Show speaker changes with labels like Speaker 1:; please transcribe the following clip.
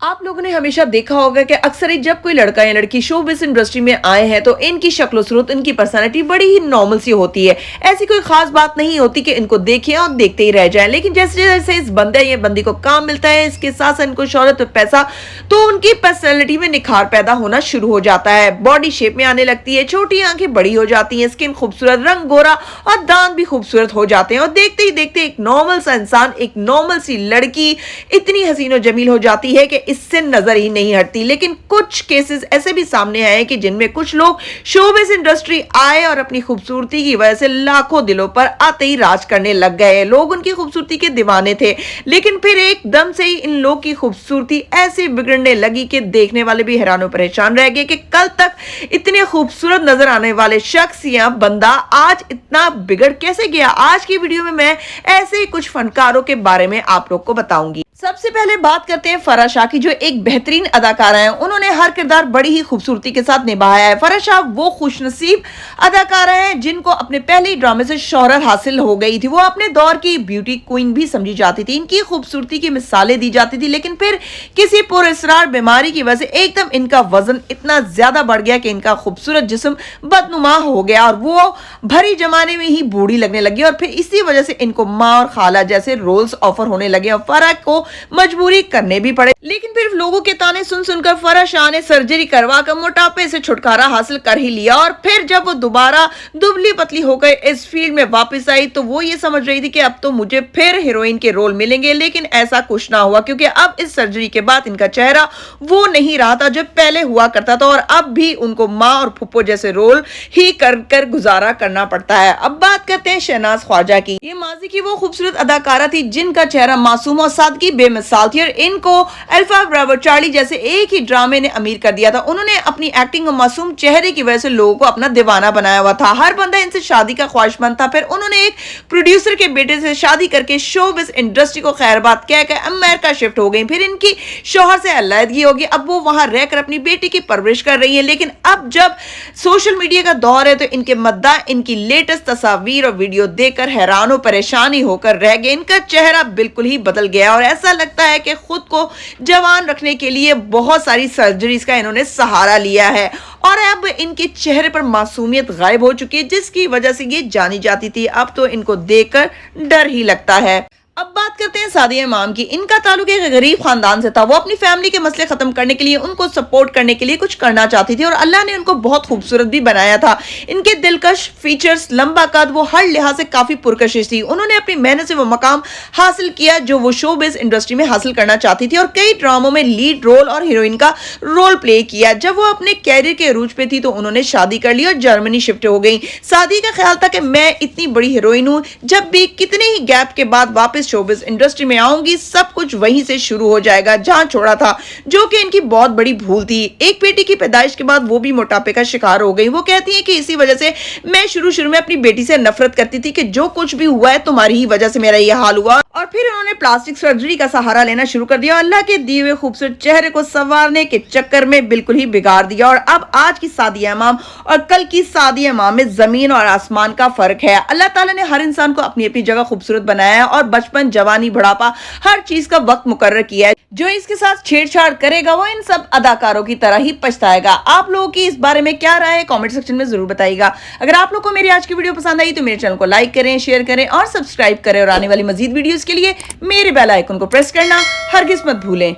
Speaker 1: आप लोगों ने हमेशा देखा होगा कि अक्सर ही जब कोई लड़का या लड़की शोबिस इंडस्ट्री में आए हैं तो इनकी शक्ल सूरत, इनकी पर्सनालिटी बड़ी ही नॉर्मल सी होती है। ऐसी कोई खास बात नहीं होती कि इनको देखें और देखते ही रह जाएं। लेकिन जैसे जैसे इस बंदे या बंदी को काम मिलता है, इसके साथ साथ इनको शोहरत और पैसा, तो उनकी पर्सनालिटी में निखार पैदा होना शुरू हो जाता है। बॉडी शेप में आने लगती है, छोटी आंखें बड़ी हो जाती हैं, स्किन खूबसूरत, रंग गोरा और दांत भी खूबसूरत हो जाते हैं। और देखते ही देखते एक नॉर्मल सा इंसान, एक नॉर्मल सी लड़की इतनी हसीन और जमील हो जाती है कि इससे नजर ही नहीं हटती। लेकिन कुछ केसेस ऐसे भी सामने आए कि जिनमें कुछ लोग शोबिस इंडस्ट्री आए और अपनी खूबसूरती की वजह से लाखों दिलों पर आते ही राज करने लग गए। लोग उनकी खूबसूरती के दीवाने थे, लेकिन फिर एकदम से ही इन लोग की खूबसूरती ऐसी बिगड़ने लगी कि देखने वाले भी हैरान और परेशान रह गए कि कल तक इतने खूबसूरत नजर आने वाले शख्स या बंदा आज इतना बिगड़ कैसे गया। आज की वीडियो में मैं ऐसे ही कुछ फनकारों के बारे में आप लोग को बताऊंगी। सबसे पहले बात करते हैं फराह शाह की, जो एक बेहतरीन अदाकारा है। उन्होंने हर किरदार बड़ी ही खूबसूरती के साथ निभाया है। फराह शाह वो खुशनसीब अदाकारा है जिनको अपने पहले ही ड्रामे से शोहरत हासिल हो गई थी। वो अपने दौर की ब्यूटी क्वीन भी समझी जाती थी, इनकी खूबसूरती की मिसालें दी जाती थी। लेकिन फिर किसी पुरअसरार बीमारी की वजह से एकदम इनका वजन इतना ज्यादा बढ़ गया कि इनका खूबसूरत जिस्म बदनुमा हो गया और वो भरी जमाने में ही बूढ़ी लगने लगी। और फिर इसी वजह से इनको माँ और खाला जैसे रोल्स ऑफर होने लगे और फराह को मजबूरी करने भी पड़े। लेकिन फिर लोगों के ताने सुन सुनकर फराह शाह ने सर्जरी करवाकर मोटापे से छुटकारा हासिल कर ही लिया। और फिर जब वो दोबारा दुबली पतली होकर इस फील्ड में वापस आई तो वो ये समझ रही थी कि अब तो मुझे फिर हीरोइन के रोल मिलेंगे। लेकिन ऐसा कुछ ना हुआ, क्योंकि अब इस सर्जरी के बाद इनका चेहरा वो नहीं रहा था जो पहले हुआ करता था। और अब भी उनको माँ और फुप्पो जैसे रोल ही कर कर गुजारा करना पड़ता है। अब बात करते हैं शहनाज ख्वाजा की। ये माजी की वो खूबसूरत अदाकारा थी जिनका चेहरा मासूम और सादगी बेमिसाल थी और इनको अल्फा ब्रावो चार्ली जैसे एक ही ड्रामे ने अमीर कर दिया था। उन्होंने अपनी एक्टिंग और मासूम चेहरे की वजह से लोगों को अपना दीवाना बनाया हुआ था। हर बंदा इनसे शादी का ख्वाहिशमंद था। फिर उन्होंने एक प्रोड्यूसर के बेटे से शादी करके शोबिस इंडस्ट्री को खैरबाद कहकर अमेरिका शिफ्ट हो गई। फिर इनकी शौहर से अलहदगी होगी। अब वो वहां रहकर अपनी बेटी की परवरिश कर रही है। लेकिन अब जब सोशल मीडिया का दौर है तो इनके मद्दा इनकी लेटेस्ट तस्वीर और वीडियो देखकर हैरान और परेशानी होकर रह गए। इनका चेहरा बिल्कुल ही बदल गया और ऐसा लगता है कि खुद को जवान रखने के लिए बहुत सारी सर्जरीज का इन्होंने सहारा लिया है और अब इनके चेहरे पर मासूमियत गायब हो चुकी है, जिसकी वजह से ये जानी जाती थी। अब तो इनको देखकर डर ही लगता है। अब बात करते हैं सादिया इमाम की। इनका ताल्लुक एक गरीब खानदान से था। वो अपनी फैमिली के मसले खत्म करने के लिए, उनको सपोर्ट करने के लिए कुछ करना चाहती थी और अल्लाह ने उनको बहुत खूबसूरत भी बनाया था। इनके दिलकश फीचर्स, लंबा कद, वो हर लिहाज से काफी पुरकशिश थी। उन्होंने अपनी मेहनत से वो मकाम हासिल किया जो वो शोबिस इंडस्ट्री में हासिल करना चाहती थी और कई ड्रामों में लीड रोल और हीरोइन का रोल प्ले किया। जब वो अपने कैरियर के अरूज पे थी तो उन्होंने शादी कर ली और जर्मनी शिफ्ट हो गई। सादी का ख्याल था कि मैं इतनी बड़ी हीरोइन हूं, जब भी कितने ही गैप के बाद वापस शोबिस इंडस्ट्री में आऊंगी सब कुछ वहीं से शुरू हो जाएगा जहां छोड़ा था, जो कि इनकी बहुत बड़ी भूल थी। एक बेटी की पैदाइश के बाद वो भी मोटापे का शिकार हो गई। वो कहती है कि इसी वजह से मैं शुरू में अपनी बेटी से नफरत करती थी कि जो कुछ भी हुआ है तुम्हारी ही वजह से मेरा ये हाल हुआ। और फिर उन्होंने प्लास्टिक सर्जरी का सहारा लेना शुरू कर दिया। अल्लाह के दिए हुए खूबसूरत चेहरे को संवारने के चक्कर में बिल्कुल ही बिगाड़ दिया। और अब आज की सादिया इमाम और कल की सादिया इमाम में जमीन और आसमान का फर्क है। अल्लाह ताला ने हर इंसान को अपनी अपनी जगह खूबसूरत बनाया है और बचपन, जवानी, बुढ़ापा, हर चीज का वक्त मुकर्रर किया है। जो इसके साथ छेड़छाड़ करेगा वो इन सब अदाकारों की तरह ही पछताएगा। आप लोगों की इस बारे में क्या राय है कमेंट सेक्शन में जरूर बताइएगा। अगर आप लोग को मेरी आज की वीडियो पसंद आई तो मेरे चैनल को लाइक करें, शेयर करें और सब्सक्राइब करें और आने वाली मजीद वीडियोस के लिए मेरे बेल आइकन को प्रेस करना हरगिज मत भूलें।